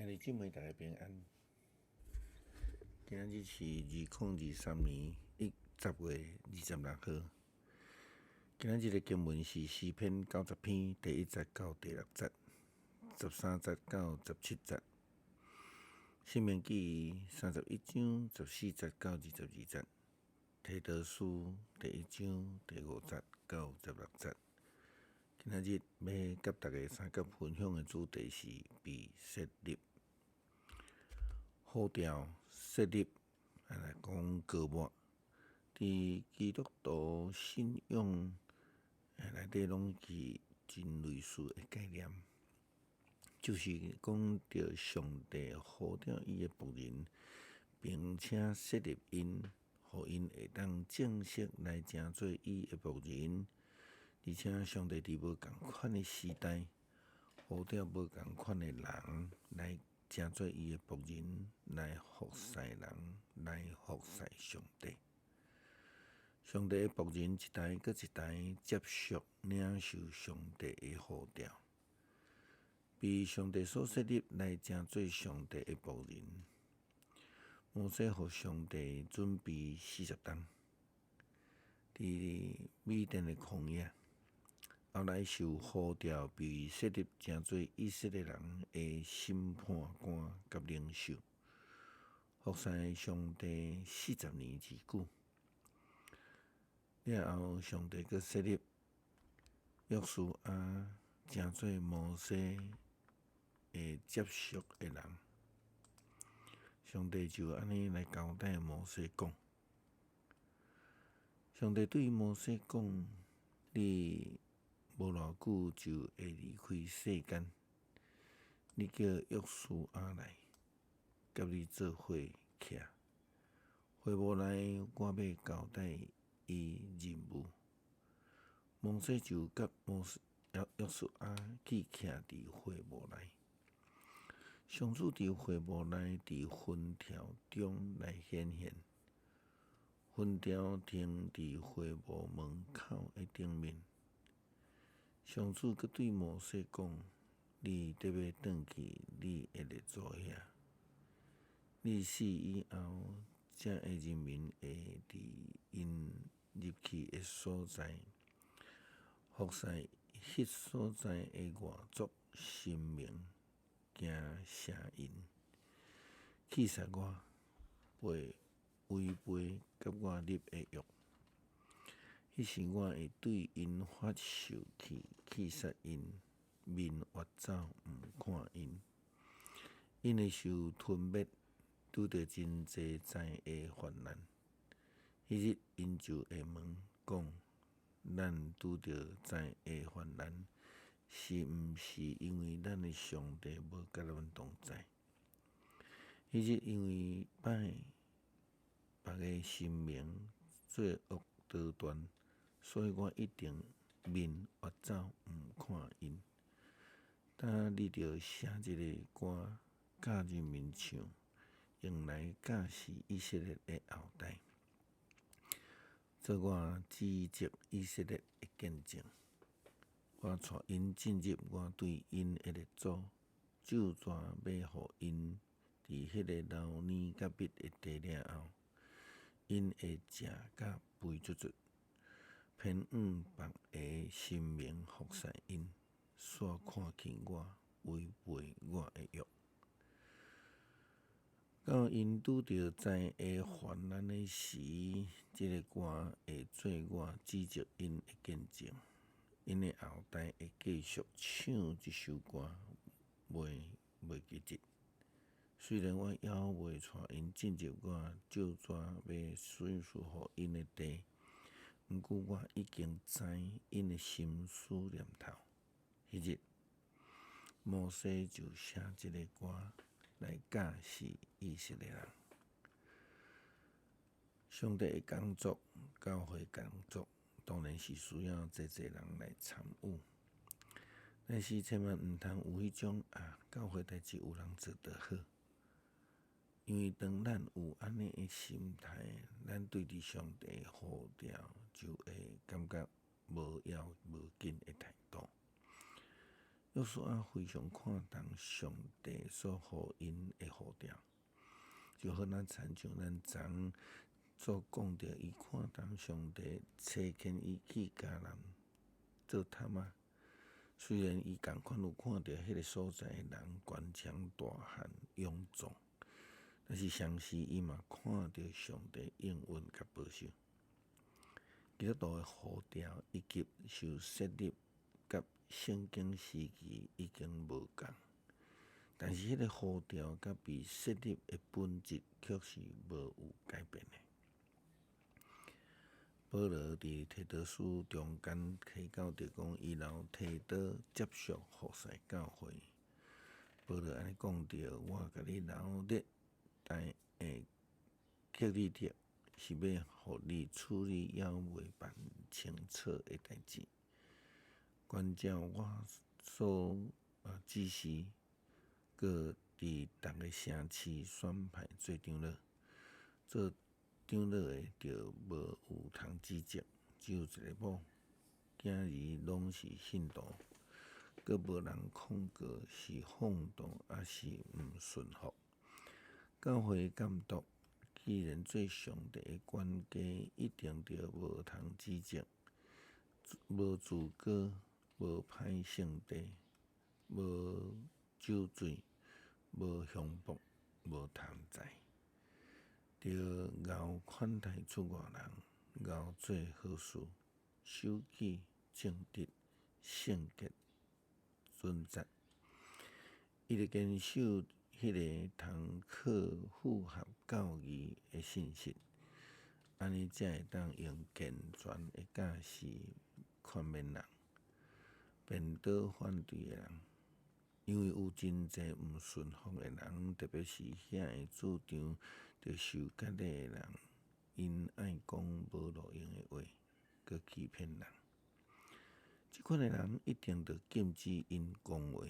兄弟姊妹，大家平安。今日是2023年10月26号。今日的经文是诗篇90篇第1节到第6节，13节到17节。申命记31章14节到22节。提多书第1章第5节到16节。今日要甲大家三角分享的主题是被设立。好调设立来讲歌幕，伫基督徒信仰内底拢是真类似的概念，就是讲到上帝好调伊的仆人，并且设立因，互因会当正式来成做伊的仆人，而且上帝伫无共款的时代，好调无共款的人来成做伊的仆人，来服侍人，来服侍上帝。上帝的仆人一代搁一代接续领受上帝的呼召，被上帝所设立来成做上帝的仆人。摩西互上帝准备40天，伫米甸的旷野，后来受呼召被设立成做以色列人的审判官甲领袖，服侍上帝40年之久。了后，上帝阁设立约书亚成做摩西的接续的人。上帝就安尼来交代摩西讲，上帝对摩西讲：你无偌久就会离开世间，你叫约书亚来，甲你做伙徛。会无来，我要交代伊任务。摩西就甲约书亚去徛伫会幕内。上主伫会幕内伫云条中来显现，云条停伫会幕门口的顶面。上主阁对摩西讲：你得要转去你的列祖遐，你死以后，才会人民会伫因入去的所在，服侍迄所在的外族神明，行邪淫，弃杀我，违背甲我立的约。迄时我会对因发咒气，弃杀因，面越走毋看因。因会受吞灭，拄着真济灾的患难。迄日因就会问讲：咱拄着灾的患难，是毋是因为咱的上帝无甲咱们同在？迄日因为拜别个神明做恶多端，所以我一定面越走毋看因。但你着写一个歌，教人民唱，用来教示以色列的后代，做我指责以色列的见证。我带因进入我对因的列祖咒詛，要互因伫迄个流年甲密的地了后，因会食甲肥足足，偏往别个神明服侍因，煞看轻我，违背我的约。到因拄着灾的患难的时，这个歌会做我指责因的见证。因的后代会继续唱这首歌，袂记得。虽然我还未带因进入我咒詛要宣示互因的地，毋过我已经知因的心思念头。迄日，摩西就写这个歌来教示以色列人。上帝的工作，教会工作，当然是需要济人来参与，但是千万毋通有迄种教会代志有人做得好。因为当咱有安尼的心态，咱对伫上帝的呼召就会感觉无要无紧的态度。约书亚非常看重上帝所予因的呼召，就好咱亲像咱昨所讲着，伊看重上帝差遣伊去迦南做探仔。虽然伊共款有看到迄个所在的人官强大汉勇壮，但是相时伊嘛看到上帝应允甲保守。基督徒的呼召以及受设立，甲圣经时期已经无共，但是迄个呼召甲被设立的本质却是无有改变的。保罗伫提多书中间提到着讲，伊老提多接续服侍教会。保罗安尼讲着：我甲你留列激励着，是要互你处理还未办清楚的代志。关照我所指示，搁伫逐个城市选派做长老。做长老的着无有通指责，只有一个某，囝儿拢是信徒，搁无人控告是放荡还是毋顺服。教会监督既然做上帝的管家，一定着无通指责，无自高，无歹性地，无酒醉，无凶暴，无贪财。着熬款待出外人，熬做好事，守纪正直，圣洁准则。伊着坚守迄个通可符合教义的信息，安尼才会当用健全的教示劝勉人，辩倒反对的人。因为有真济毋顺服的人，特别是遐会主张着受割礼的人，因爱讲无路用的话，佮欺骗人。即款的人一定着禁止因讲话，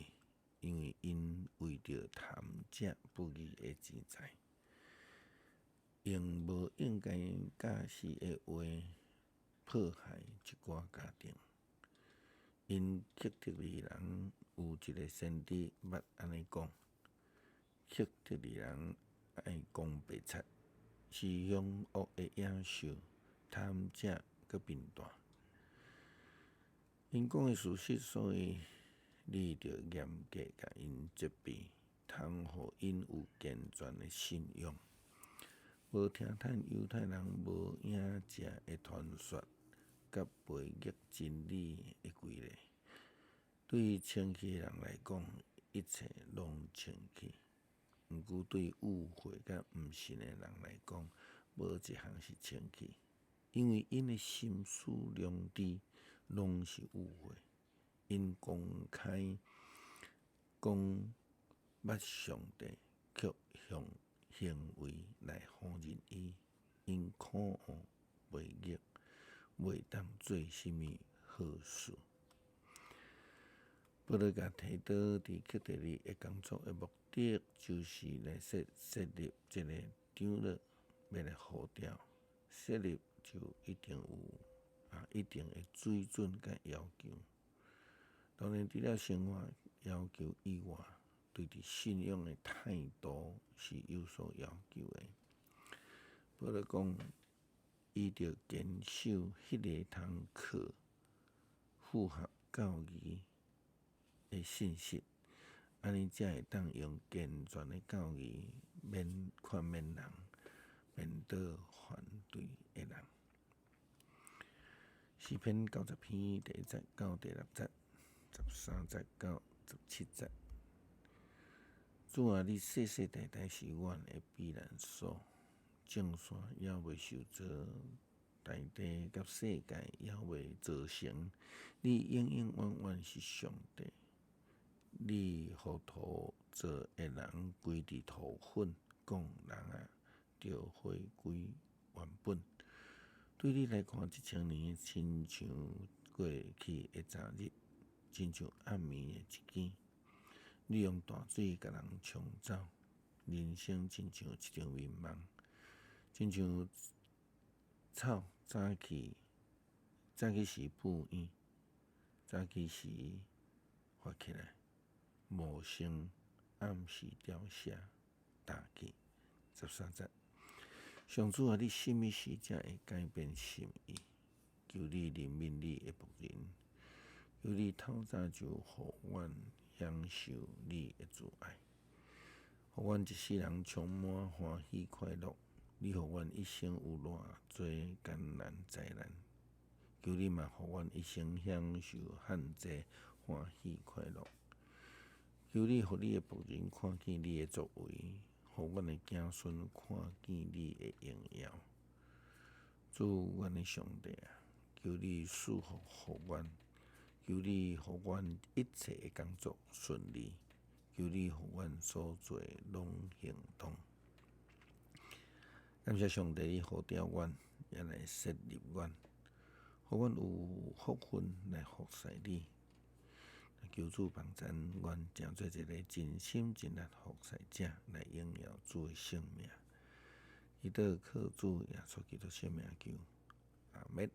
因为因为着贪食不义的钱财，用无应该教示的话迫害一寡家庭。因克特里人有一个先知捌安尼讲：克特里人爱讲白贼，饲养恶的野兽，贪食佮贫惰。因讲的事实，所以你着严格甲因责备，通互因有健全的信仰。无听趁犹太人无影食的传说，甲背逆真理的规例。对清气的人来讲，一切拢清气；毋过对误会甲毋信的人来讲，无一项是清气，因为因的心思良知拢是误会。因公开讲捌上帝，却用行为来否认伊。因可恶背逆，袂当做什么好事。保罗甲提多伫克特里的工作的目的，就是来设立这个长老，要来呼召。设立就一定有一定的水准甲要求。当然，除了生活要求以外，对伫信仰的态度是有所要求的。保罗讲，伊着坚守迄个通可符合教义的信息，安尼才会当用健全的教义劝勉人，辩倒反对的人。诗篇90篇第1节到第6节、13节到17节。主啊，你世世代代是阮的避难所，众山也未受造，大地甲世界也未造成。你永永远远是上帝。你互土造的人归伫土粉，讲人啊，着回归原本。对你来看，1000年亲像过去的昨日，亲像暗暝的一更。你用大水甲人冲走，人生亲像一场迷茫，亲像草早起是布衣，早起时发起来，无声暗示调写大气13节。上主啊，你什么时才会改变心意？求你怜悯你的仆人，求你透早就互阮享受你的慈爱，互阮一世人充满欢喜快乐。你互阮一生有偌多艰难灾难，求你嘛，互阮一生享受罕济欢喜快乐。求你，互你的仆人看见你的作为，互阮的子孙看见你的荣耀。主，阮的上帝啊，求你赐福互阮，求你互阮一切的工作顺利，求你互阮所做拢行动。感谢上帝，你呼召阮，也来设立阮，互阮有福分来服侍你。求主帮助阮，成做一个真心真力服侍者，来荣耀主的圣名。伊祷靠主耶稣基督圣名求，阿门。